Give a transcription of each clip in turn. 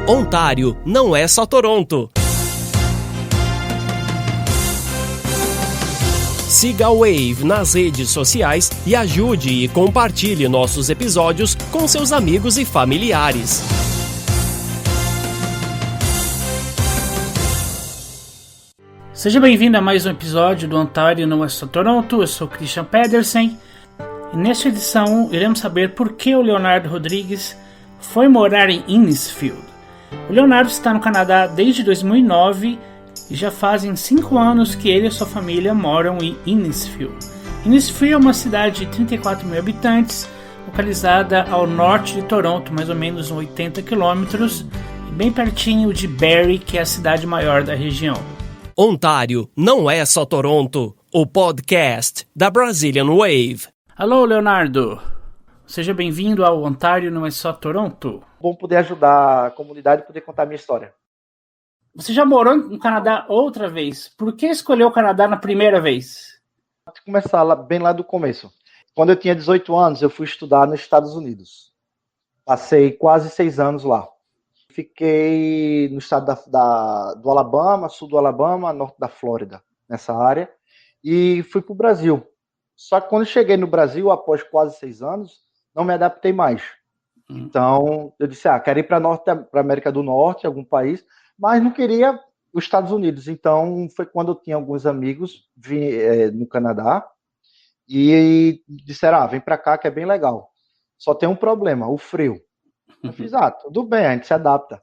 Ontário não é só Toronto. Siga a Wave nas redes sociais e ajude e compartilhe nossos episódios com seus amigos e familiares. Seja bem-vindo a mais um episódio do Ontário não é só Toronto. Eu sou Christian Pedersen e nesta edição iremos saber por que o Leonardo Rodrigues foi morar em Innisfield. O Leonardo está no Canadá desde 2009 e já fazem 5 anos que ele e sua família moram em Innisfield. Innisfield é uma cidade de 34 mil habitantes, localizada ao norte de Toronto, mais ou menos 80 quilômetros, bem pertinho de Barrie, que é a cidade maior da região. Ontário não é só Toronto, o podcast da Brazilian Wave. Alô, Leonardo! Seja bem-vindo ao Ontário não é só Toronto. Bom poder ajudar a comunidade e poder contar a minha história. Você já morou no Canadá outra vez. Por que escolheu o Canadá na primeira vez? Vou começar bem lá do começo. Quando eu tinha 18 anos, eu fui estudar nos Estados Unidos. Passei quase 6 anos lá. Fiquei no estado do Alabama, sul do Alabama, norte da Flórida, nessa área. E fui para o Brasil. Só que quando cheguei no Brasil, após quase 6 anos, não me adaptei mais. Então, eu disse, quero ir para a América do Norte, algum país, mas não queria os Estados Unidos. Então, foi quando eu tinha alguns amigos no Canadá e disseram, vem para cá que é bem legal. Só tem um problema, o frio. Eu fiz, tudo bem, a gente se adapta.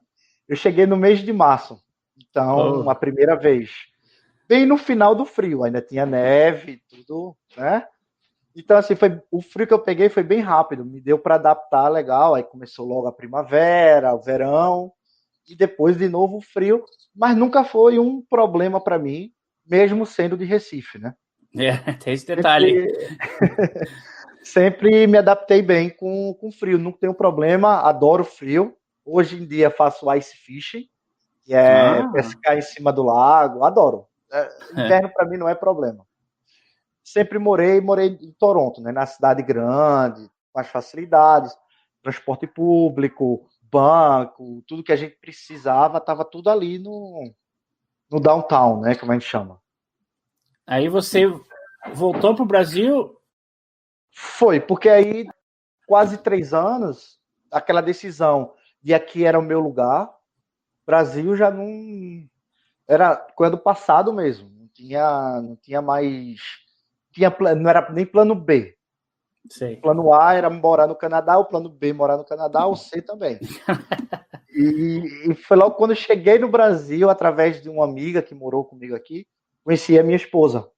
Eu cheguei no mês de março, então, a primeira vez. Bem no final do frio, ainda tinha neve, tudo, né? Então, assim, o frio que eu peguei foi bem rápido, me deu para adaptar legal, aí começou logo a primavera, o verão, e depois de novo o frio, mas nunca foi um problema para mim, mesmo sendo de Recife, né? Tem esse detalhe. Sempre me adaptei bem com frio, não tenho problema, adoro frio. Hoje em dia faço ice fishing, que é pescar em cima do lago, adoro. Inverno para mim não é problema. Sempre morei em Toronto, né, na cidade grande, com as facilidades, transporte público, banco, tudo que a gente precisava, estava tudo ali no downtown, né, como a gente chama. Aí você voltou para o Brasil? Foi, porque aí, quase 3 anos, aquela decisão de aqui era o meu lugar, Brasil já não... Era coisa do passado mesmo, não tinha mais... não era nem plano B. Sei. O plano A era morar no Canadá, o plano B morar no Canadá, o C também. E foi logo quando eu cheguei no Brasil, através de uma amiga que morou comigo aqui, conheci a minha esposa.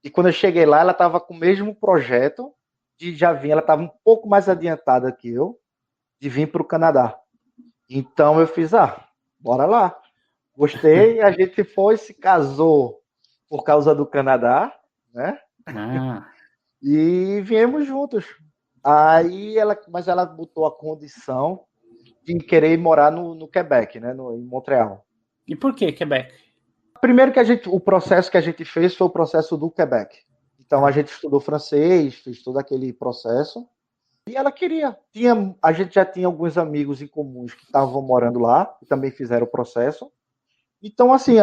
E quando eu cheguei lá, ela estava com o mesmo projeto de já vir, ela estava um pouco mais adiantada que eu, de vir para o Canadá. Então eu fiz, bora lá. Gostei, a gente foi, se casou por causa do Canadá, né? E viemos juntos. Aí mas ela botou a condição de querer morar no Quebec, né? Em Montreal. E por que Quebec? Primeiro o processo que a gente fez foi o processo do Quebec. Então a gente estudou francês, fez todo aquele processo. E ela queria. A gente já tinha alguns amigos em comuns que estavam morando lá, e também fizeram o processo. Então, assim,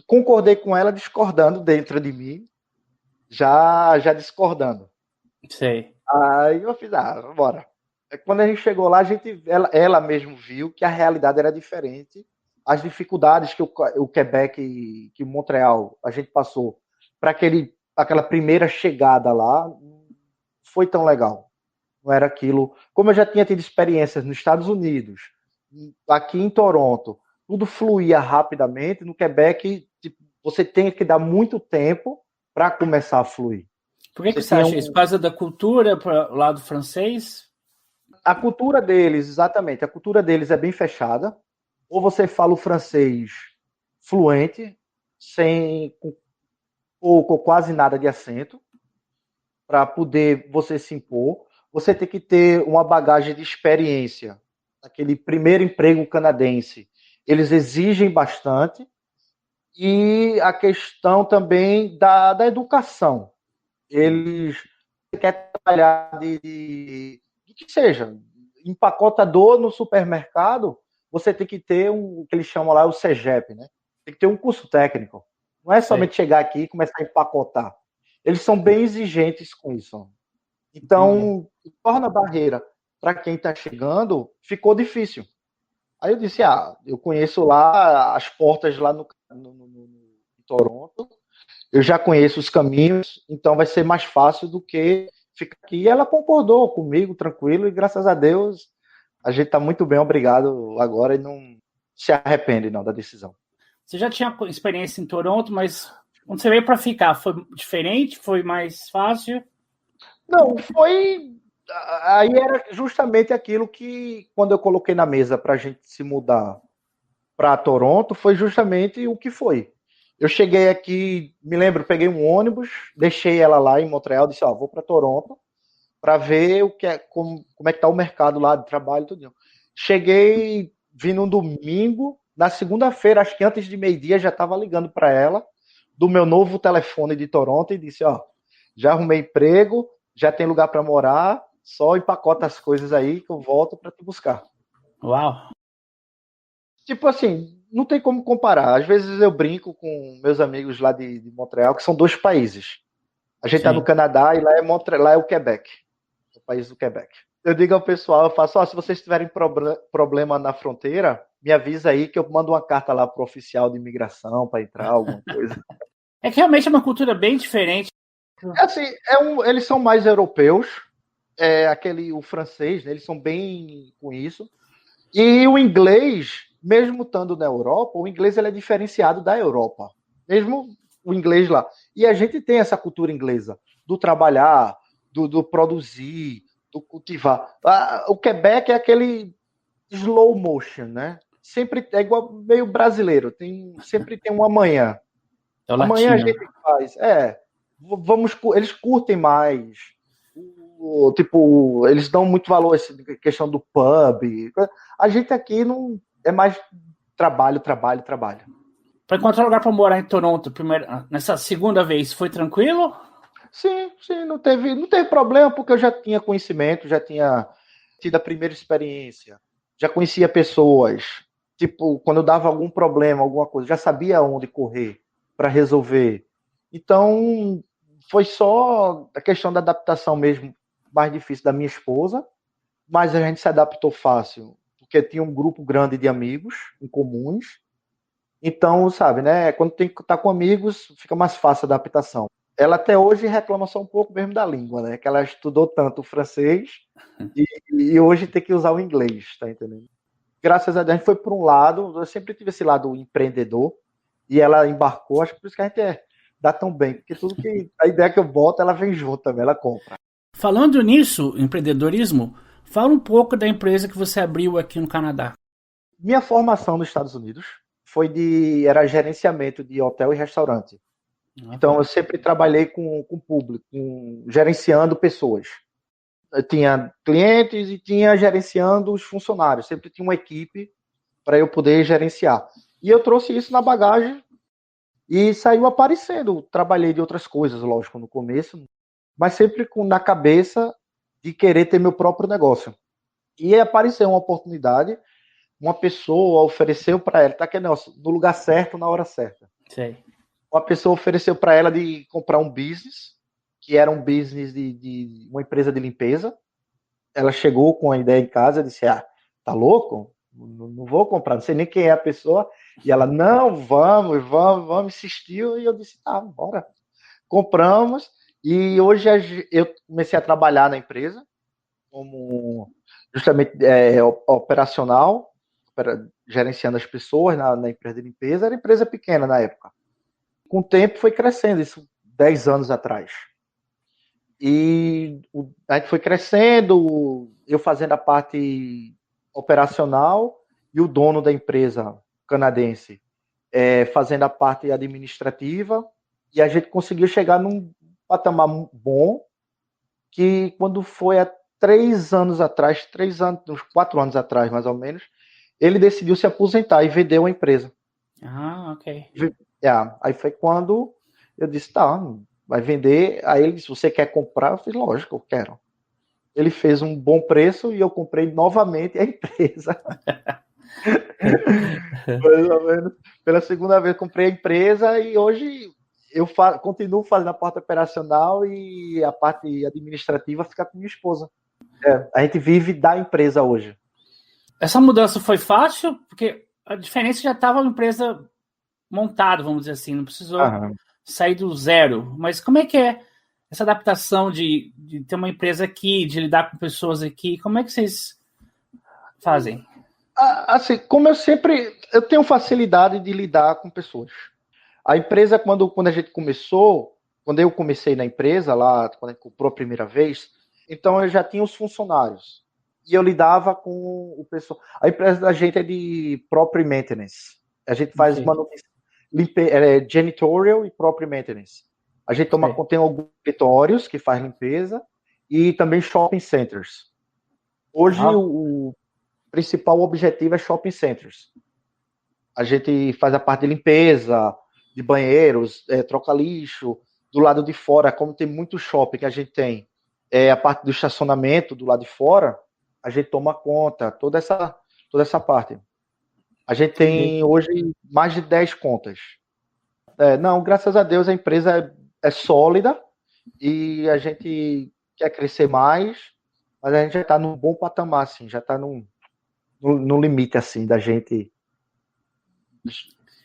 concordei com ela discordando dentro de mim, já discordando. Sei. Aí eu fiz, bora. Quando a gente chegou lá, ela mesmo viu que a realidade era diferente. As dificuldades que o Quebec e que Montreal a gente passou para aquela primeira chegada lá, não foi tão legal. Não era aquilo. Como eu já tinha tido experiências nos Estados Unidos, aqui em Toronto, tudo fluía rapidamente. No Quebec, você tem que dar muito tempo para começar a fluir. Por que você acha isso? Por causa da cultura, para o lado francês? A cultura deles, exatamente. A cultura deles é bem fechada. Ou você fala o francês fluente, ou com quase nada de acento, para poder você se impor. Você tem que ter uma bagagem de experiência. Aquele primeiro emprego canadense, eles exigem bastante. E a questão também da educação. Eles querem trabalhar de que seja, empacotador no supermercado, você tem que ter o que eles chamam lá o CEGEP, né? Tem que ter um curso técnico. Não é somente chegar aqui e começar a empacotar. Eles são bem exigentes com isso. Então, torna a barreira para quem está chegando, ficou difícil. Aí eu disse, eu conheço lá as portas lá no em Toronto, eu já conheço os caminhos, então vai ser mais fácil do que ficar aqui. E ela concordou comigo, tranquilo, e graças a Deus a gente está muito bem, obrigado agora, e não se arrepende não da decisão. Você já tinha experiência em Toronto, mas quando você veio para ficar, foi diferente? Foi mais fácil? Não, foi... Aí era justamente aquilo que, quando eu coloquei na mesa para a gente se mudar para Toronto, foi justamente o que foi. Eu cheguei aqui, me lembro, peguei um ônibus, deixei ela lá em Montreal, disse, vou para Toronto para ver o que é, como é que está o mercado lá de trabalho e tudo. Cheguei, vim num domingo, na segunda-feira, acho que antes de meio-dia, já estava ligando para ela do meu novo telefone de Toronto e disse, já arrumei emprego, já tem lugar para morar, só empacota as coisas aí que eu volto para te buscar. Uau! Tipo assim, não tem como comparar. Às vezes eu brinco com meus amigos lá de Montreal, que são dois países. A gente está no Canadá e lá é Montreal, lá é o Quebec, o país do Quebec. Eu digo ao pessoal, eu faço, se vocês tiverem problema na fronteira, me avisa aí que eu mando uma carta lá pro oficial de imigração para entrar, alguma coisa. É que realmente é uma cultura bem diferente. Assim, eles são mais europeus, o francês, né, eles são bem com isso. E o inglês, mesmo estando na Europa, o inglês ele é diferenciado da Europa. Mesmo o inglês lá. E a gente tem essa cultura inglesa do trabalhar, do produzir, do cultivar. O Quebec é aquele slow motion, né? Sempre é igual meio brasileiro. Sempre tem um amanhã. Amanhã latino. A gente faz. Eles curtem mais. Tipo, eles dão muito valor a essa questão do pub. A gente aqui não é mais trabalho. Para encontrar lugar para morar em Toronto, nessa segunda vez, foi tranquilo? Sim, não teve problema, porque eu já tinha conhecimento, já tinha tido a primeira experiência, já conhecia pessoas. Tipo, quando eu dava algum problema, alguma coisa, já sabia onde correr para resolver. Então, foi só a questão da adaptação mesmo, mais difícil da minha esposa, mas a gente se adaptou fácil, porque tinha um grupo grande de amigos em comuns. Então, sabe, né? Quando tem que estar com amigos, fica mais fácil a adaptação. Ela até hoje reclama só um pouco mesmo da língua, né? Que ela estudou tanto o francês e hoje tem que usar o inglês, tá entendendo? Graças a Deus, a gente foi por um lado, eu sempre tive esse lado empreendedor, e ela embarcou, acho que por isso que a gente dá tão bem, porque tudo que a ideia que eu boto, ela vem junto também, ela compra. Falando nisso, empreendedorismo, fala um pouco da empresa que você abriu aqui no Canadá. Minha formação nos Estados Unidos era gerenciamento de hotel e restaurante. Então, eu sempre trabalhei com público, gerenciando pessoas. Eu tinha clientes e tinha gerenciando os funcionários. Sempre tinha uma equipe para eu poder gerenciar. E eu trouxe isso na bagagem e saiu aparecendo. Trabalhei de outras coisas, lógico, no começo, mas sempre na cabeça de querer ter meu próprio negócio. E apareceu uma oportunidade, uma pessoa ofereceu para ela, tá aqui, no lugar certo, na hora certa. Sei. Uma pessoa ofereceu para ela de comprar um business, que era um business de uma empresa de limpeza. Ela chegou com a ideia em casa, disse, tá louco? Não vou comprar, não sei nem quem é a pessoa. E ela, não, vamos, insistiu. E eu disse, tá, bora. Compramos. E hoje eu comecei a trabalhar na empresa, como justamente operacional, gerenciando as pessoas na empresa de limpeza. Era empresa pequena na época. Com o tempo foi crescendo, isso 10 anos atrás. E a gente foi crescendo, eu fazendo a parte operacional e o dono da empresa canadense fazendo a parte administrativa, e a gente conseguiu chegar num patamar bom, que quando foi há 3 anos atrás, uns 4 anos atrás mais ou menos, ele decidiu se aposentar e vendeu a empresa. Ok. Aí foi quando eu disse, tá, vai vender. Aí ele disse, você quer comprar? Eu falei, lógico, eu quero. Ele fez um bom preço e eu comprei novamente a empresa. Mais ou menos. Pela segunda vez comprei a empresa e hoje eu continuo fazendo a parte operacional e a parte administrativa fica com minha esposa. A gente vive da empresa hoje. Essa mudança foi fácil? Porque a diferença já estava a empresa montada, vamos dizer assim, não precisou sair do zero. Mas como é que é essa adaptação de ter uma empresa aqui, de lidar com pessoas aqui? Como é que vocês fazem? Assim, eu tenho facilidade de lidar com pessoas. A empresa, quando a gente começou, quando eu comecei na empresa, lá, quando a gente comprou a primeira vez, então eu já tinha os funcionários. E eu lidava com o pessoal. A empresa da gente é de property maintenance. A gente faz manutenção, janitorial e property maintenance. A gente tem alguns escritórios que faz limpeza e também shopping centers. Hoje o principal objetivo é shopping centers. A gente faz a parte de limpeza, de banheiros, troca lixo. Do lado de fora, como tem muito shopping que a gente tem, a parte do estacionamento do lado de fora, a gente toma conta, toda essa parte. A gente tem hoje mais de 10 contas. Não, graças a Deus a empresa é sólida e a gente quer crescer mais, mas a gente já está num bom patamar, assim, já está no limite assim da gente.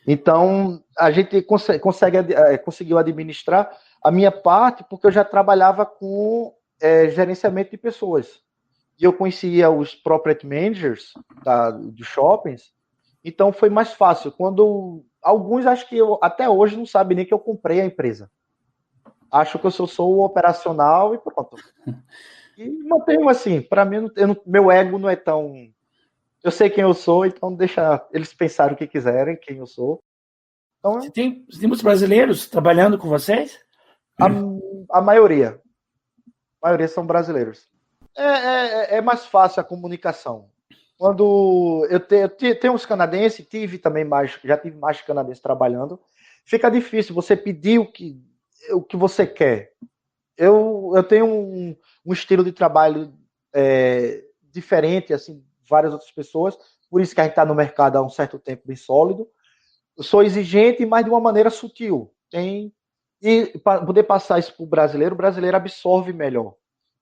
Então a gente conseguiu administrar a minha parte porque eu já trabalhava com gerenciamento de pessoas e eu conhecia os property managers dos shoppings, então foi mais fácil. Quando alguns acho que até hoje não sabem nem que eu comprei a empresa, acho que eu sou o operacional e pronto. E mantenho assim, para mim meu ego não é tão. Eu sei quem eu sou, então deixa eles pensarem o que quiserem, quem eu sou. Então, Você tem muitos brasileiros trabalhando com vocês? A maioria. A maioria são brasileiros. É mais fácil a comunicação. Quando eu tenho uns canadenses, já tive mais canadenses trabalhando, fica difícil você pedir o que você quer. Eu tenho um estilo de trabalho diferente, assim, várias outras pessoas, por isso que a gente está no mercado há um certo tempo bem sólido. Eu sou exigente, mas de uma maneira sutil. E para poder passar isso para o brasileiro absorve melhor,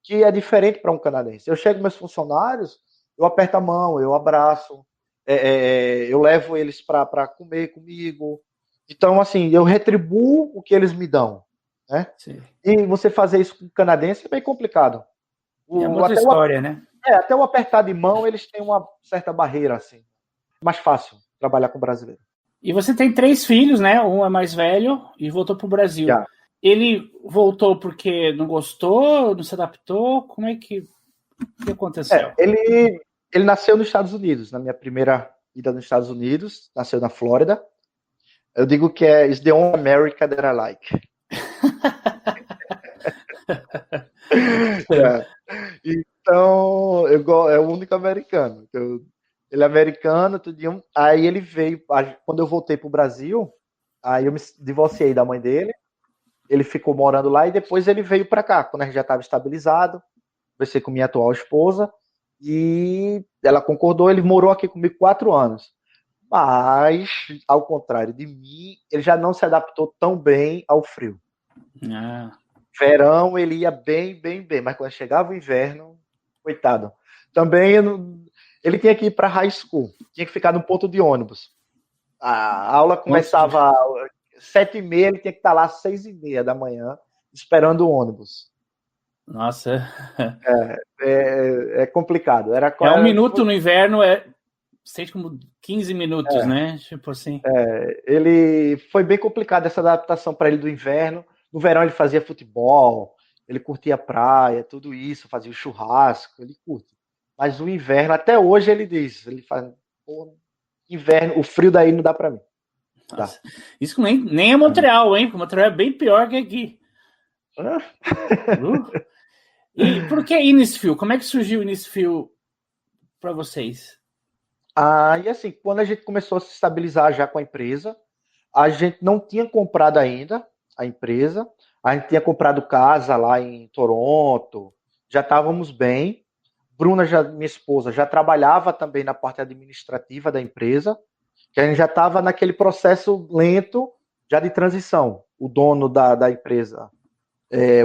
que é diferente para um canadense. Eu chego meus funcionários, eu aperto a mão, eu abraço, eu levo eles para comer comigo. Então, assim, eu retribuo o que eles me dão. Né? E você fazer isso com o canadense é bem complicado. É uma outra história, né? Até o apertar de mão, eles têm uma certa barreira, assim. Mais fácil trabalhar com brasileiro. E você tem 3 filhos, né? Um é mais velho e voltou para o Brasil. Já. Ele voltou porque não gostou, não se adaptou? Como é que aconteceu? Ele nasceu nos Estados Unidos, na minha primeira ida nos Estados Unidos, nasceu na Flórida. Eu digo que it's the only America that I like. Então, é o único americano. Ele é americano, tudinho. Aí ele veio, quando eu voltei pro Brasil, aí eu me divorciei da mãe dele, ele ficou morando lá e depois ele veio para cá, quando a gente já estava estabilizado, conversei com minha atual esposa e ela concordou, ele morou aqui comigo 4 anos. Mas, ao contrário de mim, ele já não se adaptou tão bem ao frio. Verão ele ia bem, mas quando chegava o inverno, coitado. Também ele tinha que ir para high school, tinha que ficar no ponto de ônibus. A aula começava às 7h30, ele tinha que estar lá às 6h30 da manhã, esperando o ônibus. Nossa. É complicado. Um minuto no inverno sente como 15 minutos, né? Tipo assim. Ele foi bem complicado essa adaptação para ele do inverno. No verão ele fazia futebol, ele curtia praia, tudo isso, fazia o churrasco, ele curte. Mas o inverno, até hoje ele diz, ele faz, inverno, o frio daí não dá para mim. Dá. Isso nem é Montreal, hein? Porque Montreal é bem pior que aqui. E por que Innisfil? Como é que surgiu o Innisfil para vocês? E assim, quando a gente começou a se estabilizar já com a empresa, a gente não tinha comprado ainda a empresa, a gente tinha comprado casa lá em Toronto, já estávamos bem. Bruna, minha esposa, já trabalhava também na parte administrativa da empresa, que a gente já estava naquele processo lento já de transição. O dono da empresa,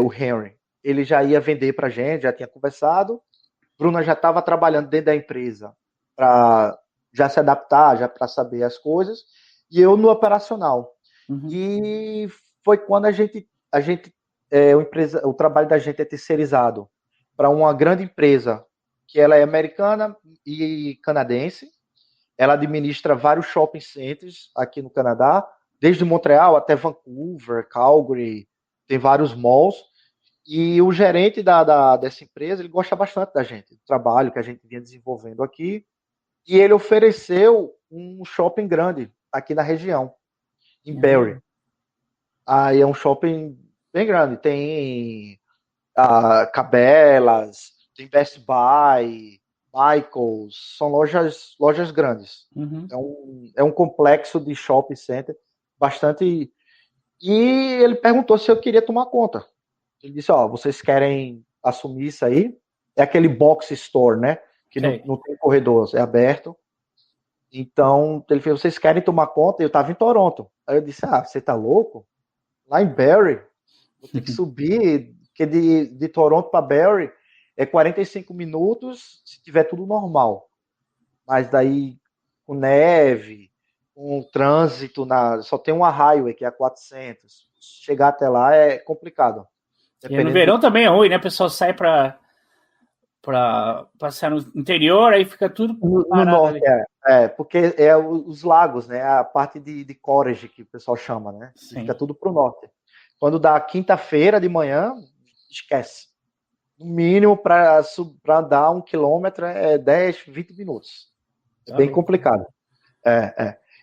o Henry, ele já ia vender para a gente, já tinha conversado. Bruna já estava trabalhando dentro da empresa para já se adaptar, já para saber as coisas, e eu no operacional. Uhum. E foi quando o trabalho da gente é terceirizado para uma grande empresa, que ela é americana e canadense. Ela administra vários shopping centers aqui no Canadá, desde Montreal até Vancouver, Calgary, tem vários malls. E o gerente dessa empresa, ele gosta bastante da gente, do trabalho que a gente vinha desenvolvendo aqui. E ele ofereceu um shopping grande aqui na região, em Barrie. Aí é um shopping bem grande. Tem Cabela's, tem Best Buy, Michaels, são lojas grandes. Uhum. É um complexo de shopping center bastante. E ele perguntou se eu queria tomar conta. Ele disse: vocês querem assumir isso aí? É aquele box store, né? Que não tem corredor, é aberto. Então, ele fez: vocês querem tomar conta? Eu estava em Toronto. Aí eu disse: você tá louco? Lá em Barrie, vou ter que subir, porque de Toronto para Barrie é 45 minutos, se tiver tudo normal. Mas daí, com neve, com trânsito, só tem uma highway, que é a 400. Chegar até lá é complicado. E no verão também é ruim, né? O pessoal sai para passear no interior, aí fica tudo no norte, porque os lagos, né? A parte de Corage, que o pessoal chama, né? Fica tudo pro norte. Quando dá quinta-feira de manhã, esquece. No mínimo, para andar 1 quilômetro é 10, 20 minutos. É bem complicado.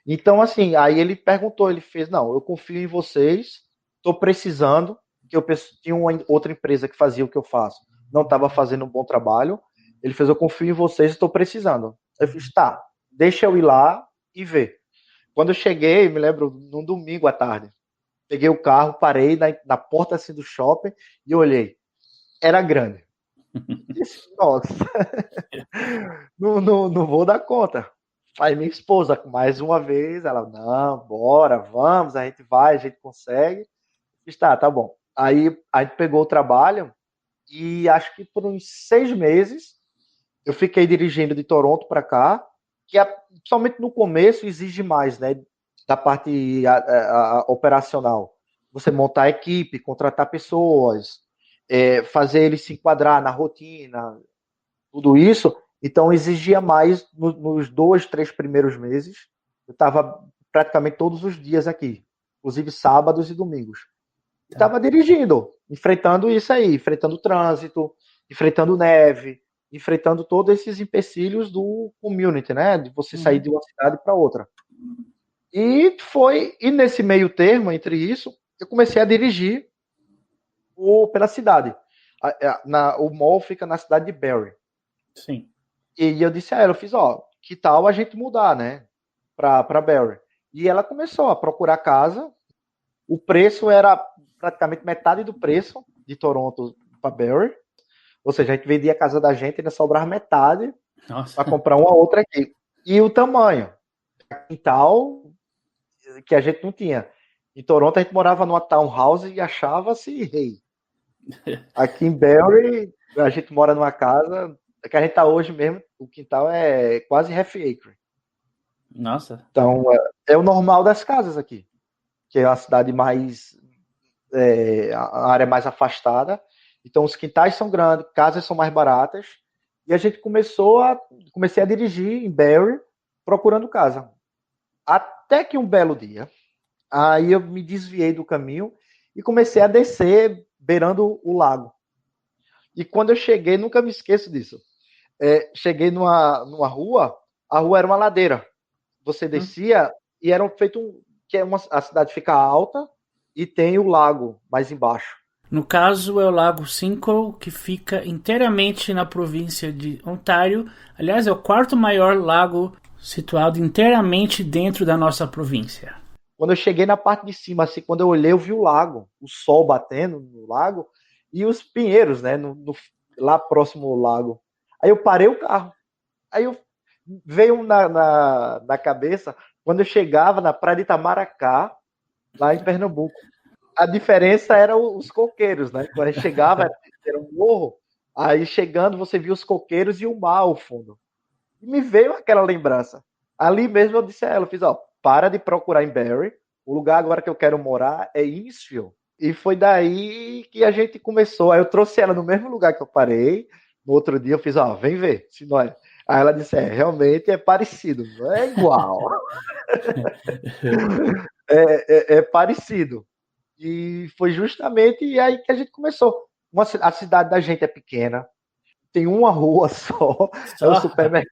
Então, assim, aí ele perguntou, ele fez: não, eu confio em vocês, estou precisando, que eu tinha uma outra empresa que fazia o que eu faço, não estava fazendo um bom trabalho. Ele fez: eu confio em vocês, estou precisando. Eu fiz: tá, deixa eu ir lá e ver. Quando eu cheguei, me lembro, num domingo à tarde, peguei o carro, parei na porta assim do shopping e olhei. Era grande. Disse: nossa, não vou dar conta. Aí minha esposa, mais uma vez, ela: não, bora, vamos, a gente vai, a gente consegue. Está, tá bom. Aí a gente pegou o trabalho e acho que por uns 6 meses eu fiquei dirigindo de Toronto para cá, que somente no começo exige mais, né, da parte operacional. Você montar a equipe, contratar pessoas, fazer eles se enquadrar na rotina, tudo isso. Então exigia mais nos 2, 3 primeiros meses. Eu estava praticamente todos os dias aqui, inclusive sábados e domingos. Estava dirigindo, enfrentando isso aí, enfrentando trânsito, enfrentando neve, enfrentando todos esses empecilhos do community, né? De você sair de uma cidade para outra. E nesse meio termo, entre isso, eu comecei a dirigir pela cidade. O mall fica na cidade de Barrie. Sim. E eu disse a ela, eu fiz: que tal a gente mudar, né? Para Barrie. E ela começou a procurar casa. O preço era praticamente metade do preço de Toronto para Barrie. Ou seja, a gente vendia a casa da gente e ainda sobrava metade para comprar uma outra aqui. E o tamanho. Quintal que a gente não tinha. Em Toronto a gente morava numa townhouse e achava-se rei. Aqui em Barrie a gente mora numa casa que a gente está hoje mesmo, o quintal é quase half acre. Nossa. Então é o normal das casas aqui, que é uma cidade mais a área mais afastada. Então os quintais são grandes, casas são mais baratas, e a gente comecei a dirigir em Barrie procurando casa. Até que um belo dia, aí eu me desviei do caminho e comecei a descer beirando o lago. E quando eu cheguei, nunca me esqueço disso, cheguei numa rua, a rua era uma ladeira. Você descia e era feito a cidade fica alta e tem o lago mais embaixo. No caso, é o Lago Simcoe, que fica inteiramente na província de Ontário. Aliás, é o 4º maior lago situado inteiramente dentro da nossa província. Quando eu cheguei na parte de cima, assim, quando eu olhei, eu vi o lago, o sol batendo no lago e os pinheiros, né, lá próximo ao lago. Aí eu parei o carro. Aí eu veio na cabeça quando eu chegava na praia de Itamaracá, lá em Pernambuco. A diferença era os coqueiros, né? Quando a gente chegava, era um morro, aí chegando você via os coqueiros e o mar ao fundo. E me veio aquela lembrança. Ali mesmo eu disse a ela, eu fiz, ó, para de procurar em Barrie, o lugar agora que eu quero morar é Innisfield. E foi daí que a gente começou. Aí eu trouxe ela no mesmo lugar que eu parei. No outro dia eu fiz, ó, vem ver, se não é. Aí ela disse, realmente é parecido, não é igual. É parecido. E foi justamente aí que a gente começou. A cidade da gente é pequena, tem uma rua só, é o Só? supermercado.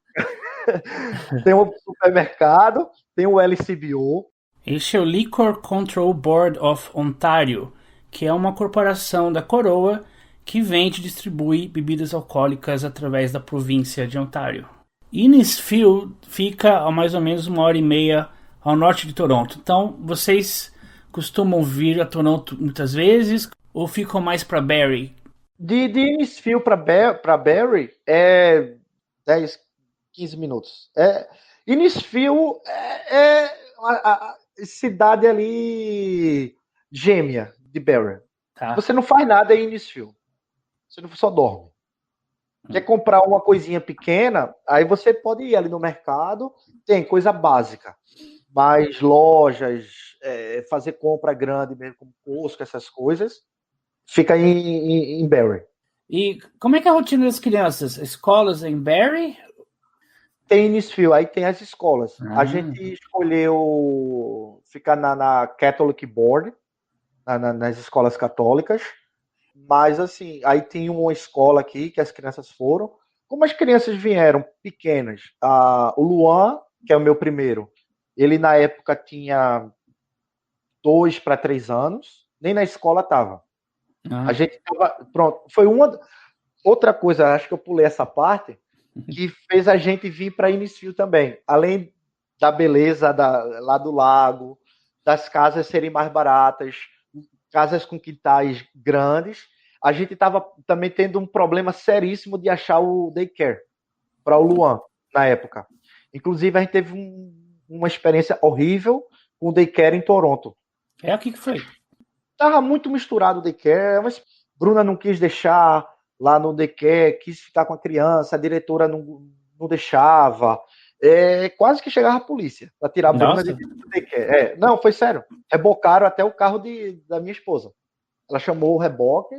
Tem o supermercado, tem o LCBO. Este é o Liquor Control Board of Ontario, que é uma corporação da coroa que vende e distribui bebidas alcoólicas através da província de Ontário. Innisfield fica a mais ou menos 1h30 ao norte de Toronto. Então, vocês costumam vir a Toronto muitas vezes ou ficam mais para Barrie? De Innisfield para Barrie é 10, 15 minutos. Innisfield é a cidade ali gêmea de Barrie. Tá. Você não faz nada em Innisfield. Você só dorme. Quer comprar uma coisinha pequena, aí você pode ir ali no mercado, tem coisa básica. Mas lojas, fazer compra grande mesmo, como Costco, essas coisas, fica em Barrie. E como é que é a rotina das crianças? Escolas em Barrie? Tem Innisfield, aí tem as escolas. A gente escolheu ficar na Catholic Board, nas escolas católicas. Mas, assim, aí tem uma escola aqui que as crianças foram. Como as crianças vieram pequenas, o Luan, que é o meu primeiro, ele na época tinha 2 para 3 anos, nem na escola estava. A gente tava, pronto, foi outra coisa, acho que eu pulei essa parte, que fez a gente vir para Innisfield também. Além da beleza lá do lago, das casas serem mais baratas, casas com quintais grandes, a gente estava também tendo um problema seríssimo de achar o daycare para o Luan, na época. Inclusive, a gente teve uma experiência horrível com o daycare em Toronto. O que foi? Tava muito misturado o daycare, mas Bruna não quis deixar lá no daycare, quis ficar com a criança, a diretora não deixava. Quase que chegava a polícia para tirar a Bruna de daycare. Não, foi sério. Rebocaram até o carro da minha esposa. Ela chamou o reboque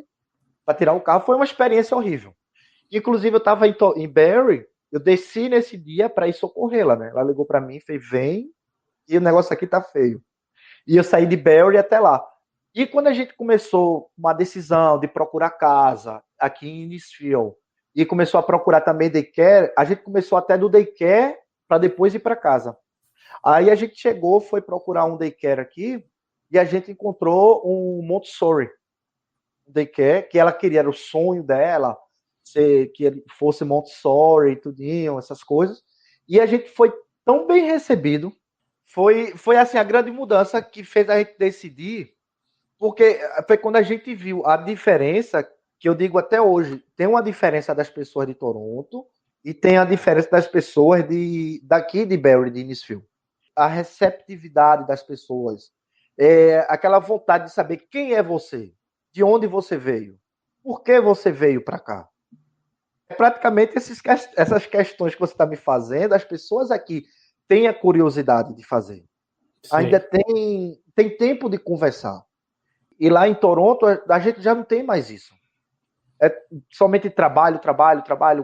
para tirar o carro. Foi uma experiência horrível. Inclusive, eu estava em Barrie, eu desci nesse dia para ir socorrê-la, né? Ela ligou para mim e fez, vem, e o negócio aqui tá feio. E eu saí de Barrie até lá. E quando a gente começou uma decisão de procurar casa aqui em Innisfield, e começou a procurar também daycare, a gente começou até do daycare para depois ir para casa. Aí a gente chegou, foi procurar um daycare aqui, e a gente encontrou um Montessori. Um daycare, que ela queria, era o sonho dela, que ele fosse Montessori e tudinho, essas coisas. E a gente foi tão bem recebido, foi assim, a grande mudança que fez a gente decidir, porque foi quando a gente viu a diferença, que eu digo até hoje, tem uma diferença das pessoas de Toronto e tem a diferença das pessoas daqui de Barrie, de Innisfield. A receptividade das pessoas, aquela vontade de saber quem é você, de onde você veio, por que você veio para cá. Praticamente essas questões que você está me fazendo, as pessoas aqui têm a curiosidade de fazer. Sim. Ainda tem tempo de conversar. E lá em Toronto, a gente já não tem mais isso. É somente trabalho,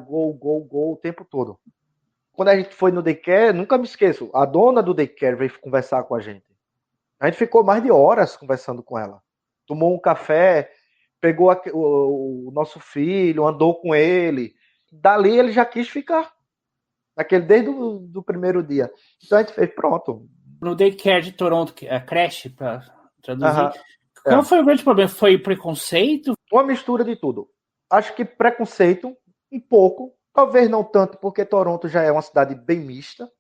go, o tempo todo. Quando a gente foi no daycare, nunca me esqueço, a dona do daycare veio conversar com a gente. A gente ficou mais de horas conversando com ela. Tomou um café, pegou o nosso filho, andou com ele. Dali ele já quis ficar. Desde o primeiro dia. Então a gente fez, pronto. No daycare de Toronto, a creche, para traduzir, qual foi o grande problema? Foi preconceito? Uma mistura de tudo. Acho que preconceito, um pouco. Talvez não tanto, porque Toronto já é uma cidade bem mista.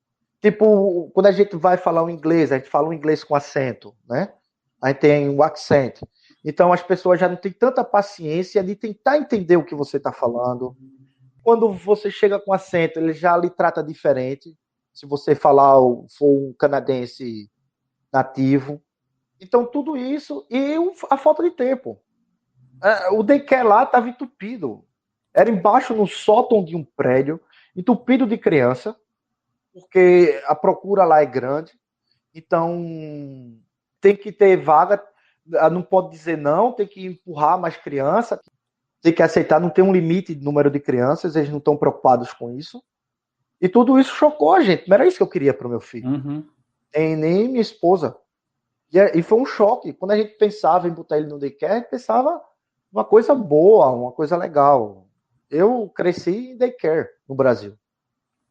Tipo, quando a gente vai falar o inglês, a gente fala o inglês com acento, né? A gente tem o accent. Então as pessoas já não têm tanta paciência de tentar entender o que você está falando. Quando você chega com acento, ele já lhe trata diferente. Se você falar, for um canadense nativo. Então, tudo isso e a falta de tempo. O daycare lá estava entupido. Era embaixo no sótão de um prédio, entupido de criança, porque a procura lá é grande. Então, tem que ter vaga, não pode dizer não, tem que empurrar mais criança, tem que aceitar, não tem um limite de número de crianças, eles não estão preocupados com isso. E tudo isso chocou a gente, não era isso que eu queria para o meu filho. Uhum. Nem minha esposa. E foi um choque. Quando a gente pensava em botar ele no daycare, a gente pensava uma coisa boa, uma coisa legal. Eu cresci em daycare no Brasil.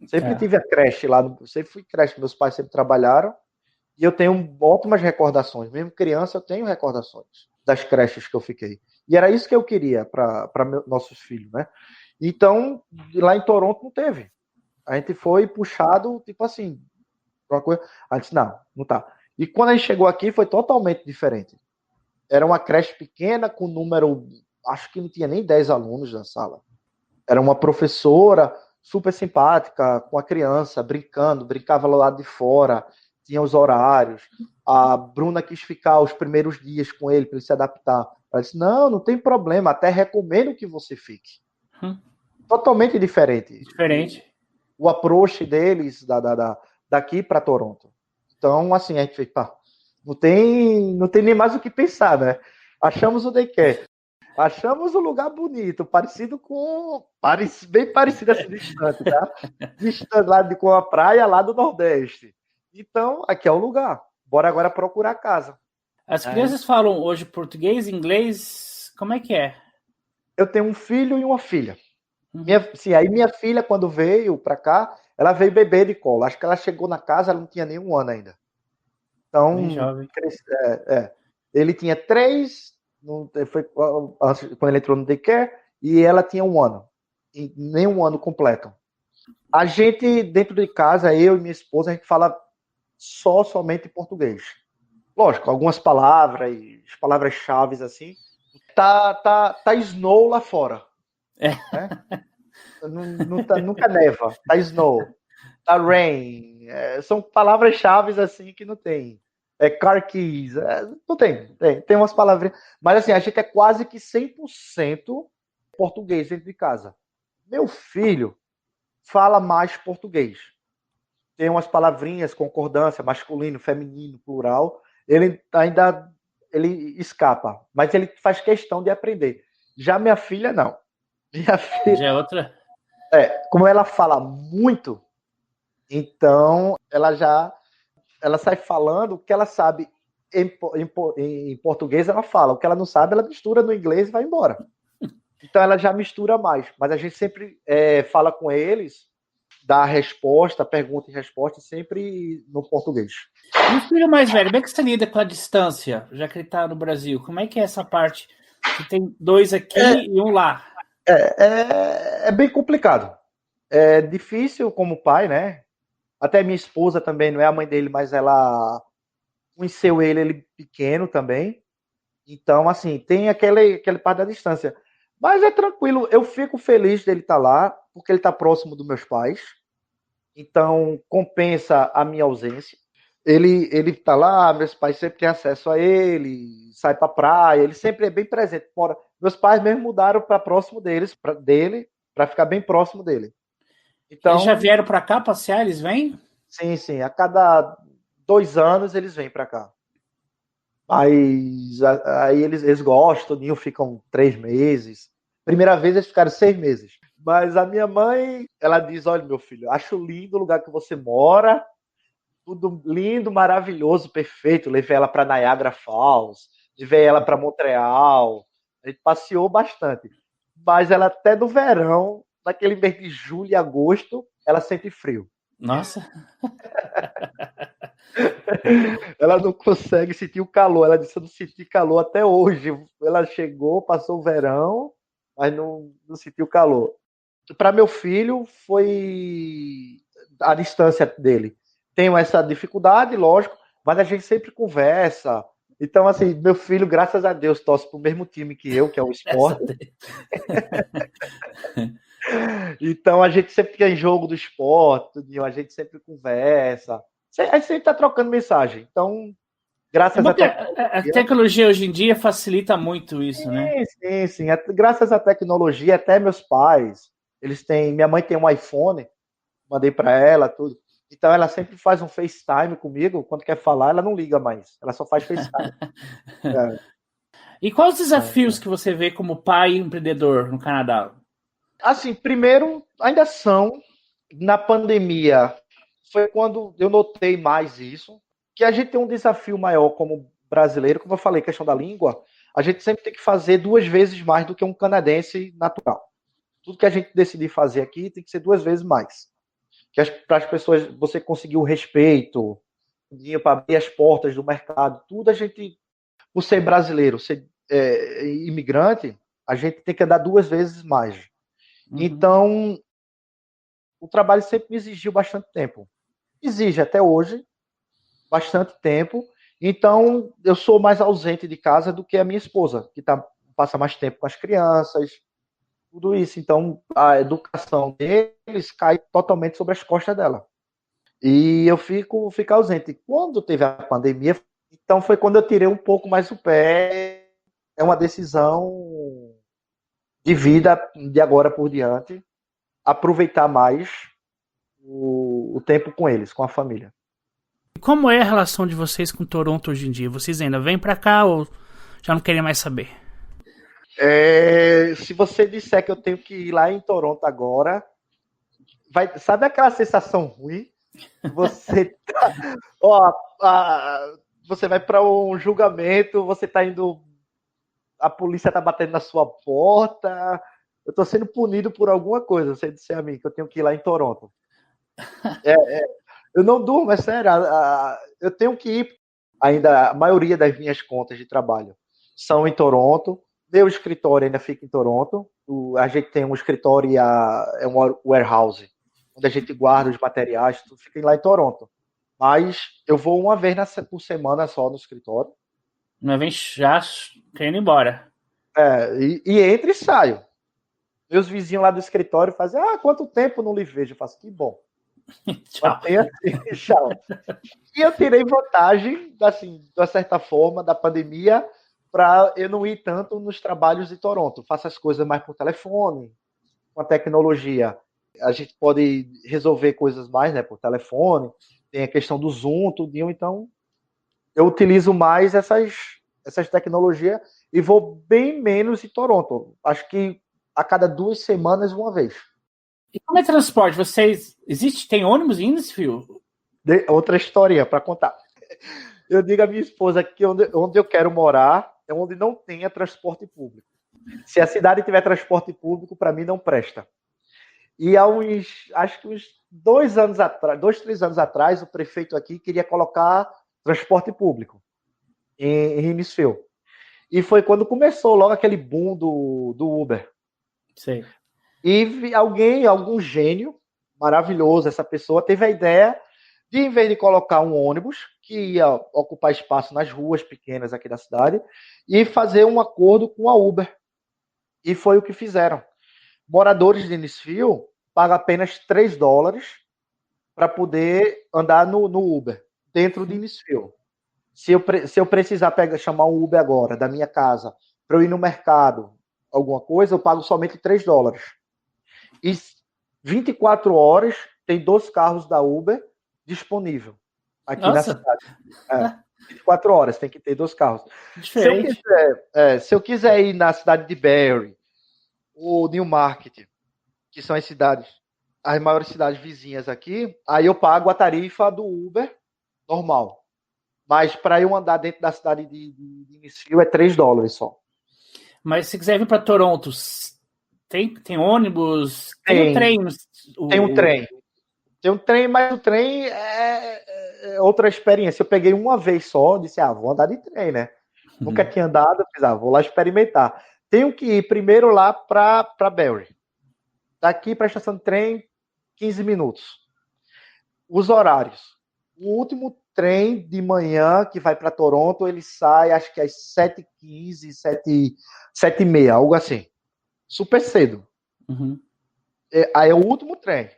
Sempre tive a creche lá, sempre fui creche, meus pais sempre trabalharam, e eu tenho ótimas recordações. Mesmo criança, eu tenho recordações das creches que eu fiquei. E era isso que eu queria para nossos filhos, né? Então, lá em Toronto não teve. A gente foi puxado, tipo assim, uma coisa. A gente disse, não tá. E quando a gente chegou aqui, foi totalmente diferente. Era uma creche pequena, com número, acho que não tinha nem 10 alunos na sala. Era uma professora super simpática, com a criança, brincava lá do lado de fora, tinha os horários. A Bruna quis ficar os primeiros dias com ele, para ele se adaptar. Ela disse, não tem problema, até recomendo que você fique. Totalmente diferente. Diferente. O approach deles daqui para Toronto. Então, assim, a gente fez, não tem nem mais o que pensar, né? Achamos o daycare. Achamos um lugar bonito, bem parecido assim, distante, tá? Distante lá com a praia lá do Nordeste. Então, aqui é o lugar. Bora agora procurar casa. As crianças falam hoje português, inglês, como é que é? Eu tenho um filho e uma filha. Aí minha filha, quando veio pra cá, ela veio bebê de colo. Acho que ela chegou na casa, ela não tinha nem 1 ano ainda. Então, bem jovem. Ele tinha 3, foi quando ele entrou no daycare, e ela tinha 1 ano. E nem 1 ano completo. A gente, dentro de casa, eu e minha esposa, a gente fala somente português. Lógico, algumas palavras-chave assim. Tá snow lá fora. Né? Nunca neva. Tá snow. Tá rain. São palavras-chave assim que não tem. Car keys. Não tem umas palavras. Mas assim, a gente é quase que 100% português dentro de casa. Meu filho fala mais português. Tem umas palavrinhas, concordância, masculino, feminino, plural. Ele escapa, mas ele faz questão de aprender. Já minha filha, não. Minha filha, já é outra. Como ela fala muito, então ela sai falando o que ela sabe em português, ela fala. O que ela não sabe, ela mistura no inglês e vai embora. Então ela já mistura mais. Mas a gente sempre fala com eles, dá a resposta, pergunta e resposta, sempre no português. E o filho mais velho, como é que você lida com a distância, já que ele está no Brasil? Como é que é essa parte? Que tem 2 aqui e 1 lá. É bem complicado. É difícil como pai, né? Até minha esposa também, não é a mãe dele, mas ela conheceu ele pequeno também. Então, assim, tem aquele parte da distância. Mas é tranquilo, eu fico feliz dele estar lá, porque ele está próximo dos meus pais. Então, compensa a minha ausência. Ele tá lá, meus pais sempre têm acesso a ele, sai pra praia, ele sempre é bem presente. Meus pais mesmo mudaram para próximo dele, para ficar bem próximo dele. Então, eles já vieram para cá passear? Eles vêm? Sim. A cada 2 anos eles vêm para cá. Mas aí eles gostam, ficam 3 meses. Primeira vez eles ficaram 6 meses. Mas a minha mãe, ela diz, olha, meu filho, acho lindo o lugar que você mora, tudo lindo, maravilhoso, perfeito. Levei ela para Niagara Falls, levei ela para Montreal, a gente passeou bastante. Mas ela até no verão, naquele mês de julho e agosto, ela sente frio. Nossa! Ela não consegue sentir o calor. Ela disse, eu não senti calor até hoje. Ela chegou, passou o verão, mas não sentiu calor. Para meu filho, foi a distância dele. Tenho essa dificuldade, lógico, mas a gente sempre conversa. Então, assim, meu filho, graças a Deus, torce para o mesmo time que eu, que é o Sport. Então a gente sempre tem jogo do esporte, a gente sempre conversa. A gente sempre tá trocando mensagem. Então, É graças bom à que a tecnologia. tecnologia hoje em dia facilita muito isso, né? Sim. Graças à tecnologia, até meus pais, eles têm. Minha mãe tem um iPhone, mandei para ela, tudo. Então ela sempre faz um FaceTime comigo. Quando quer falar, ela não liga mais. Ela só faz FaceTime. É, E quais os é. desafios que você vê como pai empreendedor no Canadá? Assim, primeiro, ainda são, na pandemia, foi quando eu notei mais isso, que a gente tem um desafio maior como brasileiro, como eu falei, questão da língua, a gente sempre tem que fazer 2 vezes mais do que um canadense natural. Tudo que a gente decidir fazer aqui tem que ser 2 vezes mais. Que para as pessoas, você conseguir o respeito, para abrir as portas do mercado, tudo a gente, por ser brasileiro, ser imigrante, a gente tem que andar 2 vezes mais. Uhum. Então, o trabalho sempre me exigiu bastante tempo. Exige até hoje bastante tempo. Então, eu sou mais ausente de casa do que a minha esposa, que passa mais tempo com as crianças, tudo isso. Então, a educação deles cai totalmente sobre as costas dela. E eu fico ausente. Quando teve a pandemia, então foi quando eu tirei um pouco mais o pé. É uma decisão de vida de agora por diante, aproveitar mais o tempo com eles, com a família. Como é a relação de vocês com Toronto hoje em dia? Vocês ainda vêm pra cá ou já não querem mais saber? Se você disser que eu tenho que ir lá em Toronto agora, sabe aquela sensação ruim? Você tá, ó, você vai para um julgamento, você tá indo, a polícia tá batendo na sua porta, eu tô sendo punido por alguma coisa, você disser a mim que eu tenho que ir lá em Toronto. Eu não durmo, é sério. Eu tenho que ir. Ainda, a maioria das minhas contas de trabalho são em Toronto. Meu escritório ainda fica em Toronto. A gente tem um escritório é um warehouse, onde a gente guarda os materiais, tudo fica lá em Toronto. Mas eu vou uma vez por semana só no escritório. Não vem já querendo ir embora. E entro e saio. Meus vizinhos lá do escritório fazem, quanto tempo não lhe vejo? Eu faço, que bom. Tchau. Mantenha assim, tchau. E eu tirei vantagem, assim, de uma certa forma, da pandemia, para eu não ir tanto nos trabalhos de Toronto. Faço as coisas mais por telefone, com a tecnologia. A gente pode resolver coisas mais, né, por telefone. Tem a questão do Zoom, tudinho. Então, eu utilizo mais essas tecnologias e vou bem menos em Toronto. Acho que a cada 2 semanas, uma vez. E como é transporte? Vocês. Tem ônibus em Innisfil? Outra historinha para contar. Eu digo à minha esposa que onde eu quero morar é onde não tenha transporte público. Se a cidade tiver transporte público, para mim não presta. E acho que uns 2 anos atrás, 3 anos atrás, o prefeito aqui queria colocar transporte público em Innisfil. E foi quando começou logo aquele boom do Uber. Sei. E algum gênio maravilhoso, essa pessoa teve a ideia de, em vez de colocar um ônibus que ia ocupar espaço nas ruas pequenas aqui da cidade, e fazer um acordo com a Uber. E foi o que fizeram. Moradores de Innisfil pagam apenas $3 para poder andar no Uber, dentro de Innisfil. Se eu precisar chamar um Uber agora, da minha casa, para eu ir no mercado, alguma coisa, eu pago somente $3. E 24 horas tem 2 carros da Uber disponível aqui na Nossa, cidade. 24 horas tem que ter 2 carros. diferente. Se eu quiser ir na cidade de Barrie ou Newmarket, que são as maiores cidades vizinhas aqui, aí eu pago a tarifa do Uber normal. Mas para eu andar dentro da cidade de Innisfil é $3 só. Mas se quiser vir para Toronto, tem ônibus? Tem um trem. Tem um trem. Tem um trem, mas o trem é outra experiência. Eu peguei uma vez só, disse, vou andar de trem, né? Nunca tinha andado, vou lá experimentar. Tenho que ir primeiro lá para Barrie. Daqui para a estação de trem, 15 minutos. Os horários. O último trem de manhã que vai para Toronto, ele sai, acho que às 7h15, 7h30, algo assim. Super cedo. Uhum. Aí é o último trem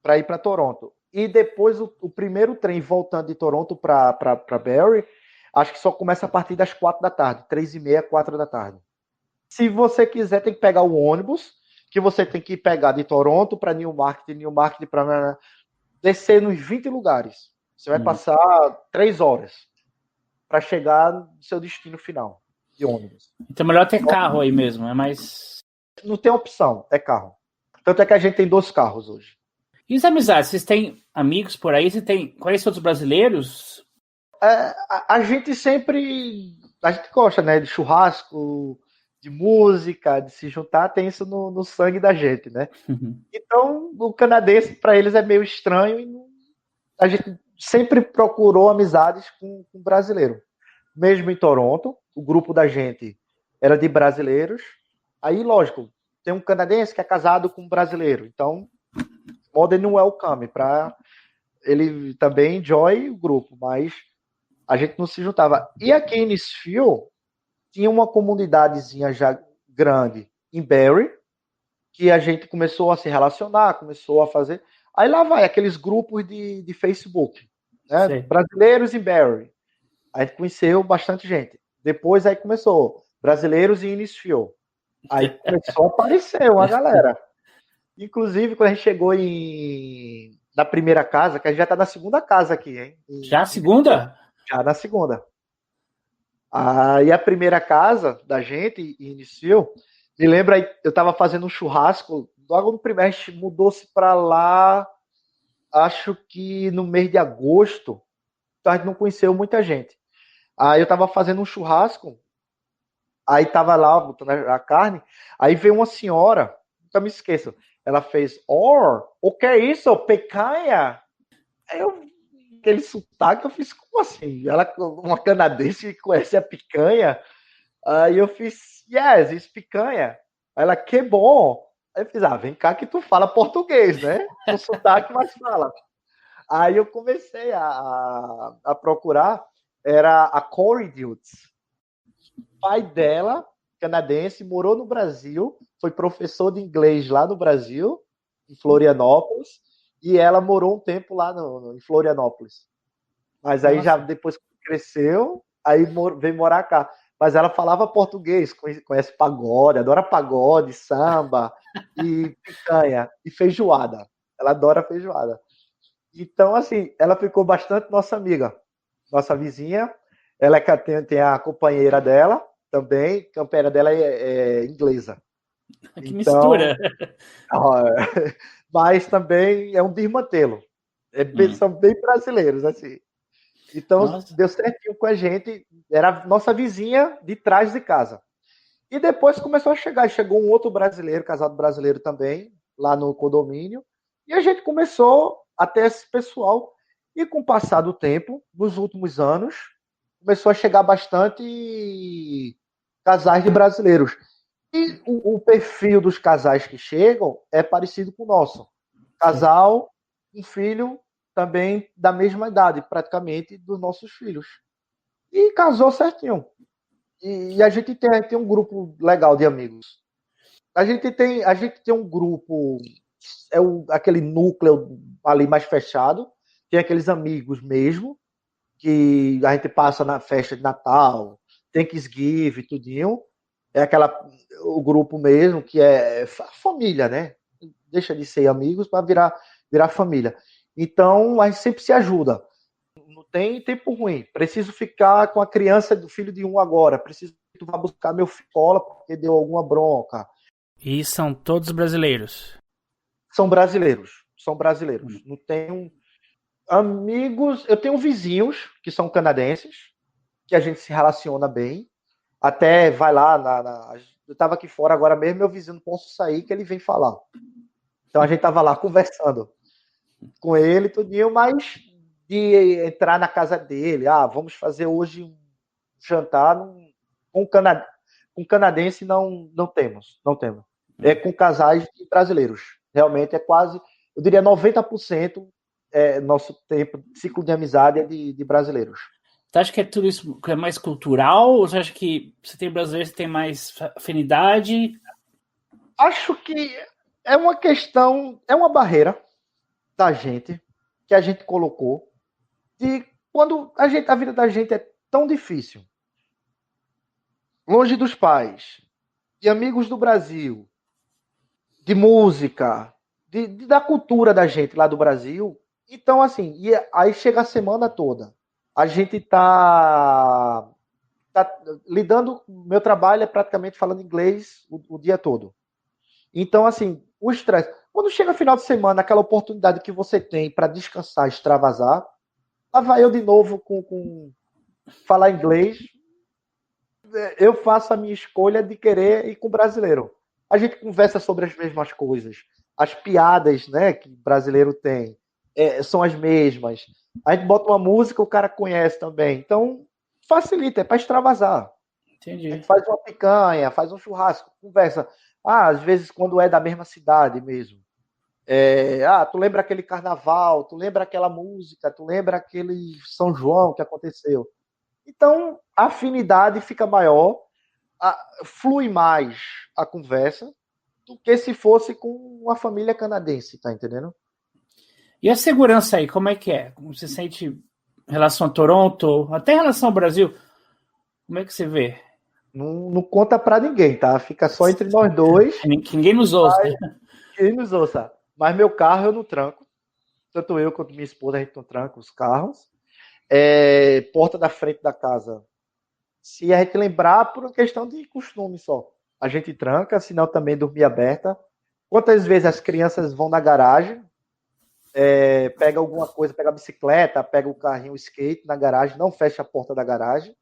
para ir para Toronto. E depois o primeiro trem voltando de Toronto para Barrie, acho que só começa a partir das 4 da tarde, 3h30, 4 da tarde. Se você quiser, tem que pegar o ônibus, que você tem que pegar de Toronto para Newmarket para descer nos 20 lugares. Você vai passar 3 horas para chegar no seu destino final de ônibus. Então é melhor ter carro aí mesmo, é mais... Não tem opção, é carro. Tanto é que a gente tem 2 carros hoje. E as amizades? Vocês têm amigos por aí? Você tem... Conhece outros brasileiros? A gente sempre... A gente gosta, né? De churrasco, de música, de se juntar. Tem isso no sangue da gente, né? Então, o canadense, para eles, é meio estranho. E a gente sempre procurou amizades com brasileiro. Mesmo em Toronto, o grupo da gente era de brasileiros. Aí, lógico, tem um canadense que é casado com um brasileiro. Então, modern welcome para ele também enjoy o grupo, mas a gente não se juntava. E aqui em Innisfil tinha uma comunidadezinha já grande em Barrie, que a gente começou a se relacionar, começou a fazer. Aí lá vai aqueles grupos de Facebook, né? Brasileiros em Barrie. A gente conheceu bastante gente. Depois aí começou brasileiros em Innisfil. Aí começou a aparecer uma galera. Inclusive, quando a gente chegou na primeira casa, que a gente já tá na segunda casa aqui, hein? Já a segunda? Já na segunda. Aí a primeira casa da gente, iniciou, me lembra, eu tava fazendo um churrasco, logo no primeiro, a gente mudou-se para lá, acho que no mês de agosto, então a gente não conheceu muita gente. Aí eu tava fazendo um churrasco, aí tava lá botando a carne, aí veio uma senhora, nunca me esqueço, ela fez, o que é isso? Picanha? Aí aquele sotaque, eu fiz, como assim? Ela, uma canadense que conhece a picanha? Aí eu fiz, yes, isso picanha. Aí ela, que bom. Aí eu fiz, vem cá que tu fala português, né? Com sotaque, mas fala. Aí eu comecei a procurar, era a Corey Dutz. O pai dela, canadense, morou no Brasil, foi professor de inglês lá no Brasil, em Florianópolis, e ela morou um tempo lá em Florianópolis. Mas aí já depois cresceu, aí veio morar cá. Mas ela falava português, conhece pagode, adora pagode, samba, e picanha, e feijoada. Ela adora feijoada. Então, assim, ela ficou bastante nossa amiga, nossa vizinha. Ela tem a companheira dela também, a companheira dela é inglesa. Que mistura! Mas também é um desmantelo. São bem brasileiros, assim. Então, deu certinho com a gente. Era nossa vizinha de trás de casa. E depois começou a chegar. Chegou um outro brasileiro, casado brasileiro também, lá no condomínio. E a gente começou a ter esse pessoal. E com o passar do tempo, nos últimos anos, começou a chegar bastante casais de brasileiros. E o perfil dos casais que chegam é parecido com o nosso. Casal, um filho também da mesma idade, praticamente, dos nossos filhos. E casou certinho. E a gente tem um grupo legal de amigos. A gente tem um grupo, aquele núcleo ali mais fechado, tem aqueles amigos mesmo, que a gente passa na festa de Natal, Thanksgiving, tudinho. É o grupo mesmo, que é família, né? Deixa de ser amigos para virar família. Então, a gente sempre se ajuda. Não tem tempo ruim. Preciso ficar com a criança do filho de um agora. Preciso que tu vá buscar meu filho escola porque deu alguma bronca. E são todos brasileiros? São brasileiros. Não tenho amigos. Eu tenho vizinhos que são canadenses, que a gente se relaciona bem. Até vai lá, eu estava aqui fora agora mesmo, meu vizinho não posso sair, que ele vem falar. Então a gente estava lá conversando com ele, tudinho, mas de entrar na casa dele, vamos fazer hoje um jantar com canadense, não temos. É com casais brasileiros. Realmente é quase, eu diria 90% nosso ciclo de amizade é de brasileiros. Você acha que é tudo isso que é mais cultural? Ou você acha que você tem brasileiro, você tem mais afinidade? Acho que É uma questão, é uma barreira da gente, que a gente colocou, de quando a vida da gente é tão difícil, longe dos pais, de amigos do Brasil, de música, da cultura da gente lá do Brasil. Então, assim, e aí chega a semana toda. A gente tá lidando, meu trabalho é praticamente falando inglês o dia todo. Então, assim, o estresse. Quando chega final de semana, aquela oportunidade que você tem para descansar, extravasar, lá vai eu de novo com falar inglês. Eu faço a minha escolha de querer ir com o brasileiro. A gente conversa sobre as mesmas coisas. As piadas, né, que o brasileiro tem são as mesmas. A gente bota uma música, o cara conhece também. Então, facilita, é para extravasar. Entendi. A gente faz uma picanha, faz um churrasco, conversa. Às vezes, quando é da mesma cidade mesmo. Tu lembra aquele carnaval, tu lembra aquela música, tu lembra aquele São João que aconteceu. Então, a afinidade fica maior, flui mais a conversa do que se fosse com uma família canadense, tá entendendo? E a segurança aí, como é que é? Como você sente em relação a Toronto, até em relação ao Brasil? Como é que você vê? Não conta pra ninguém, tá? Fica só entre nós dois. Que ninguém nos ouça. Quem nos ouça. Mas meu carro eu não tranco. Tanto eu quanto minha esposa, a gente não tranca os carros. Porta da frente da casa. Se a gente lembrar, por uma questão de costume só. A gente tranca, senão também dormir aberta. Quantas vezes as crianças vão na garagem, pega alguma coisa, pega a bicicleta, pega o carrinho, o skate na garagem, não fecha a porta da garagem.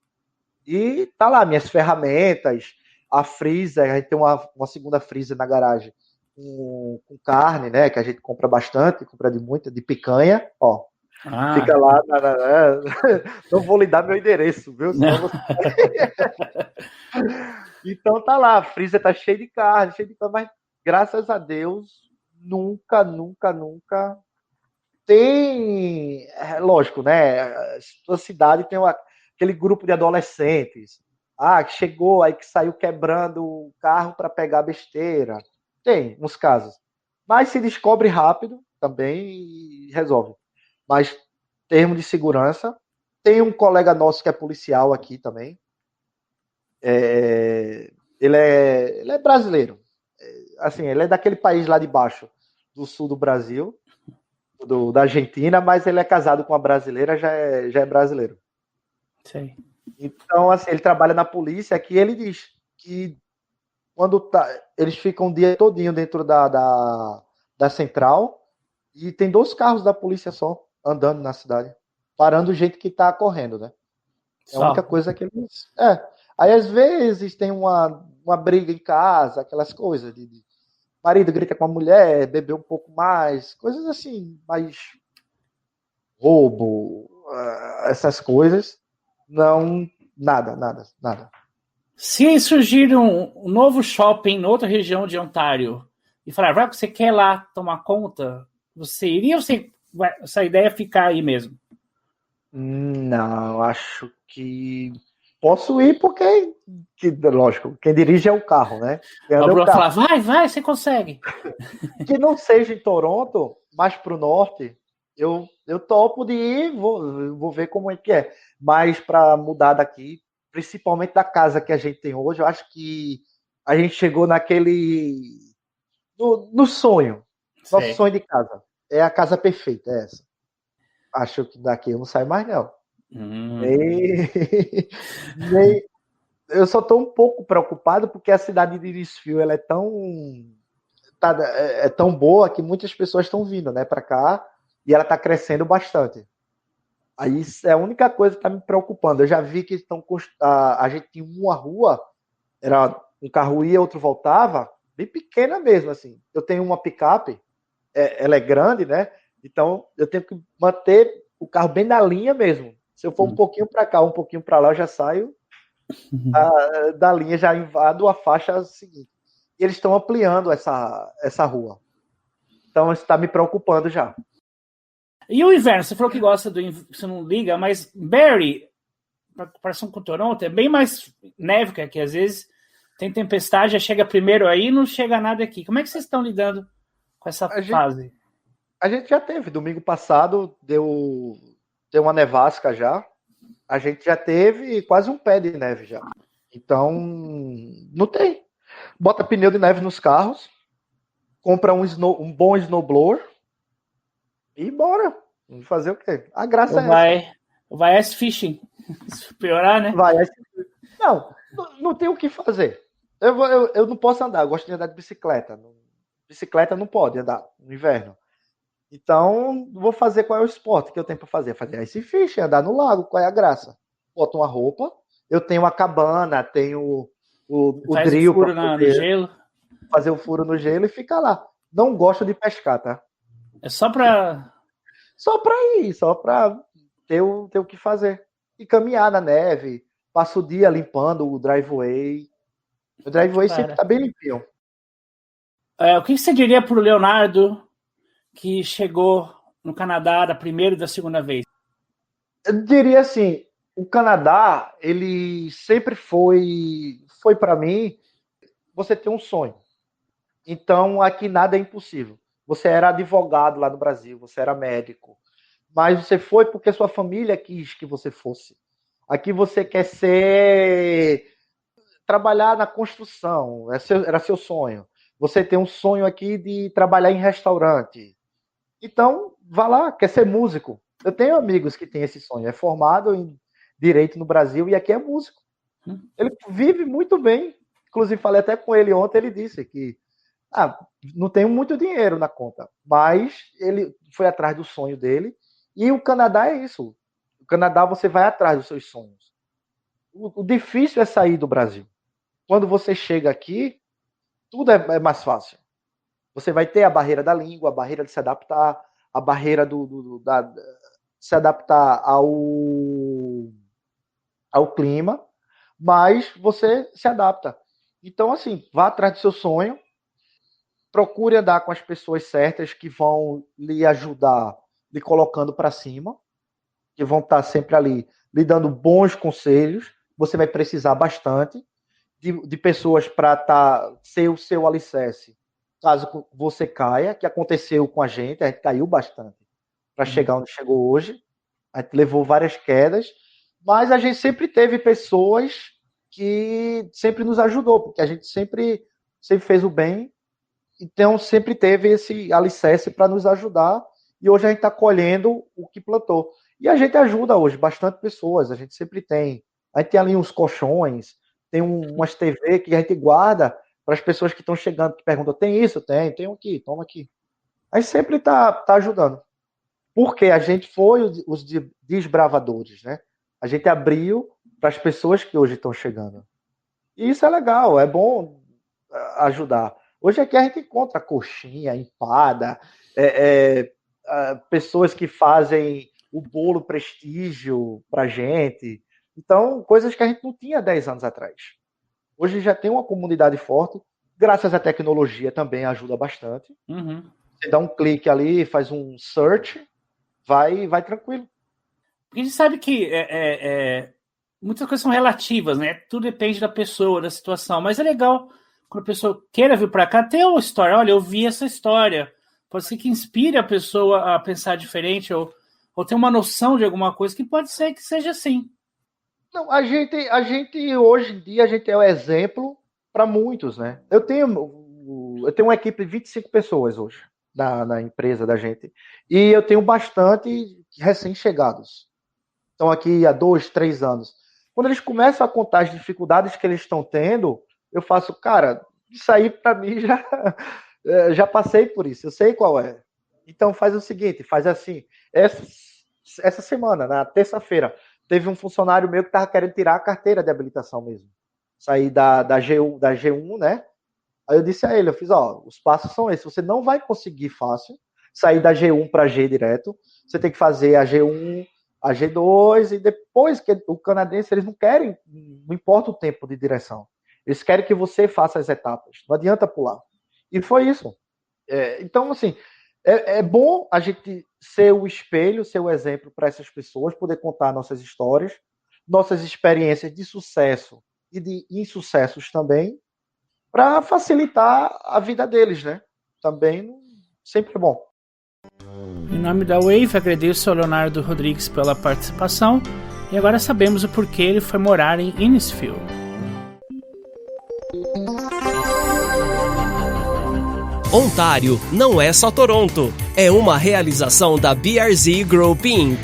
E tá lá, minhas ferramentas, a freezer, a gente tem uma segunda freezer na garagem com carne, né? Que a gente compra bastante, compra de muita, de picanha, ó. Fica lá, não vou lhe dar meu endereço, viu? Você... Então tá lá, a freezer tá cheio de carne, mas graças a Deus, nunca tem, lógico, né? Sua cidade tem aquele grupo de adolescentes, que chegou aí que saiu quebrando o carro para pegar besteira. Tem uns casos, mas se descobre rápido também e resolve. Mas termo de segurança, tem um colega nosso que é policial aqui também. Ele é brasileiro. Assim, ele é daquele país lá de baixo, do sul do Brasil, da Argentina, mas ele é casado com uma brasileira, já é brasileiro. Sei. Então, assim, ele trabalha na polícia aqui, ele diz que quando eles ficam o dia todinho dentro da central e tem 2 carros da polícia só andando na cidade, parando gente que tá correndo, né? É a única coisa que eles... Aí, às vezes, tem uma briga em casa, aquelas coisas de marido grita com a mulher, beber um pouco mais, coisas assim, mais roubo, essas coisas. Não, nada. Se surgir um novo shopping em outra região de Ontário e falar, vai, você quer lá tomar conta? Você iria ou essa ideia ficar aí mesmo? Não, acho que posso ir porque, lógico, quem dirige é o carro, né? O Bruno falar, vai, você consegue. Que não seja em Toronto, mais para o norte, eu topo de ir, vou ver como é que é. Mas para mudar daqui, principalmente da casa que a gente tem hoje, eu acho que a gente chegou no sonho. Nosso sonho de casa. É a casa perfeita, é essa. Acho que daqui eu não saio mais, não. Eu só estou um pouco preocupado porque a cidade de Innisfil ela é tão boa que muitas pessoas estão vindo, né, para cá e ela está crescendo bastante. Aí é a única coisa que está me preocupando. Eu já vi que a gente tinha uma rua, era um carro ia, outro voltava, bem pequena mesmo, assim. Eu tenho uma picape, ela é grande, né? Então eu tenho que manter o carro bem na linha mesmo. Se eu for um pouquinho para cá, um pouquinho para lá, eu já saio da linha, já invado a faixa seguinte. E eles estão ampliando essa rua. Então isso está me preocupando já. E o inverno? Você falou que gosta do inverno, você não liga, mas Barrie, para comparação com Toronto, é bem mais neve que aqui. Às vezes Tem tempestade, já chega primeiro aí, não chega nada aqui. Como é que vocês estão lidando com essa fase? A gente já teve, domingo passado deu uma nevasca já. A gente já teve quase um pé de neve já. Então, não tem. Bota pneu de neve nos carros, compra um bom snowblower e bora. Vamos fazer o quê? A graça é essa. Vai ice fishing. Se piorar, né? Não tem o que fazer. Eu não posso andar, eu gosto de andar de bicicleta. Bicicleta não pode andar no inverno. Então, vou fazer qual é o esporte que eu tenho para fazer? Fazer ice fishing, andar no lago, qual é a graça? Boto uma roupa, eu tenho a cabana, tenho o drill para no gelo. Fazer o furo no gelo e ficar lá. Não gosto de pescar, tá? É só para ir, só para ter o que fazer. E caminhar na neve, passo o dia limpando o driveway. O driveway sempre tá bem limpinho. O que você diria pro Leonardo que chegou no Canadá da primeira e da segunda vez? Eu diria assim, o Canadá, ele sempre foi para mim, você tem um sonho. Então, aqui nada é impossível. Você era advogado lá no Brasil, você era médico, mas você foi porque sua família quis que você fosse. Aqui você quer trabalhar na construção, era seu sonho. Você tem um sonho aqui de trabalhar em restaurante. Então, vá lá, quer ser músico. Eu tenho amigos que têm esse sonho. É formado em Direito no Brasil e aqui é músico. Ele vive muito bem. Inclusive, falei até com ele ontem, ele disse que não tenho muito dinheiro na conta, mas ele foi atrás do sonho dele. E o Canadá é isso. O Canadá, você vai atrás dos seus sonhos. O difícil é sair do Brasil. Quando você chega aqui, tudo é mais fácil. Você vai ter a barreira da língua, a barreira de se adaptar, a barreira de se adaptar ao clima, mas você se adapta. Então, assim, vá atrás do seu sonho, procure andar com as pessoas certas que vão lhe ajudar, lhe colocando para cima, que vão estar sempre ali lhe dando bons conselhos. Você vai precisar bastante de pessoas para ser o seu alicerce caso você caia, que aconteceu com a gente caiu bastante para chegar onde chegou hoje, a gente levou várias quedas, mas a gente sempre teve pessoas que sempre nos ajudou, porque a gente sempre fez o bem, então sempre teve esse alicerce para nos ajudar, e hoje a gente está colhendo o que plantou. E a gente ajuda hoje bastante pessoas, a gente sempre tem. A gente tem ali uns colchões, tem umas TV que a gente guarda para as pessoas que estão chegando, que perguntam, tem isso? Tem aqui, toma aqui. A gente sempre tá ajudando. Porque a gente foi os desbravadores, né? A gente abriu para as pessoas que hoje estão chegando. E isso é legal, é bom ajudar. Hoje aqui a gente encontra coxinha, empada, pessoas que fazem o bolo prestígio pra gente. Então, coisas que a gente não tinha 10 anos atrás. Hoje já tem uma comunidade forte, graças à tecnologia também ajuda bastante. Uhum. Você dá um clique ali, faz um search, vai tranquilo. Porque a gente sabe que muitas coisas são relativas, né? Tudo depende da pessoa, da situação. Mas é legal quando a pessoa queira vir para cá, ter uma história. Olha, eu vi essa história. Pode ser que inspire a pessoa a pensar diferente ou ter uma noção de alguma coisa que pode ser que seja assim. Não, a gente hoje em dia a gente é o exemplo para muitos, né? Eu tenho uma equipe de 25 pessoas hoje na empresa da gente e eu tenho bastante recém-chegados. Estão aqui há 2, 3 anos. Quando eles começam a contar as dificuldades que eles estão tendo, eu faço, cara, isso aí para mim já passei por isso, eu sei qual é. Então faz o seguinte, faz assim, essa semana, na terça-feira, teve um funcionário meu que estava querendo tirar a carteira de habilitação mesmo. Sair da G1, né? Aí eu disse a ele, eu fiz, os passos são esses, você não vai conseguir fácil sair da G1 para G direto, você tem que fazer a G1, a G2, e depois que o canadense, eles não querem, não importa o tempo de direção, eles querem que você faça as etapas, não adianta pular. E foi isso. Então, assim, é bom a gente ser o espelho, ser o exemplo para essas pessoas, poder contar nossas histórias, nossas experiências de sucesso e de insucessos também, para facilitar a vida deles, né? Também sempre é bom. Em nome da Wave, agradeço ao Leonardo Rodrigues pela participação e agora sabemos o porquê ele foi morar em Innisfil. Ontário não é só Toronto, é uma realização da BRZ Group Inc.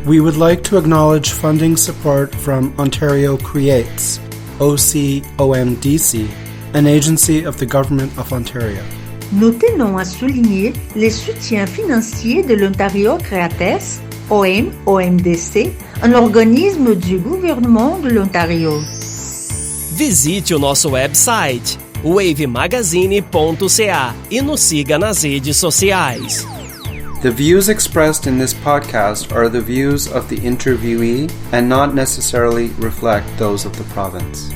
We would like to acknowledge funding support from Ontario Creates, OCOMDC, an agency of the Government of Ontario. Nous tenons à souligner les soutiens financiers de l'Ontario Creates, OMDC, un organisme du gouvernement de l'Ontario. Visite o nosso website wavemagazine.ca e nos siga nas redes sociais. The views expressed in this podcast are the views of the interviewee and not necessarily reflect those of the province.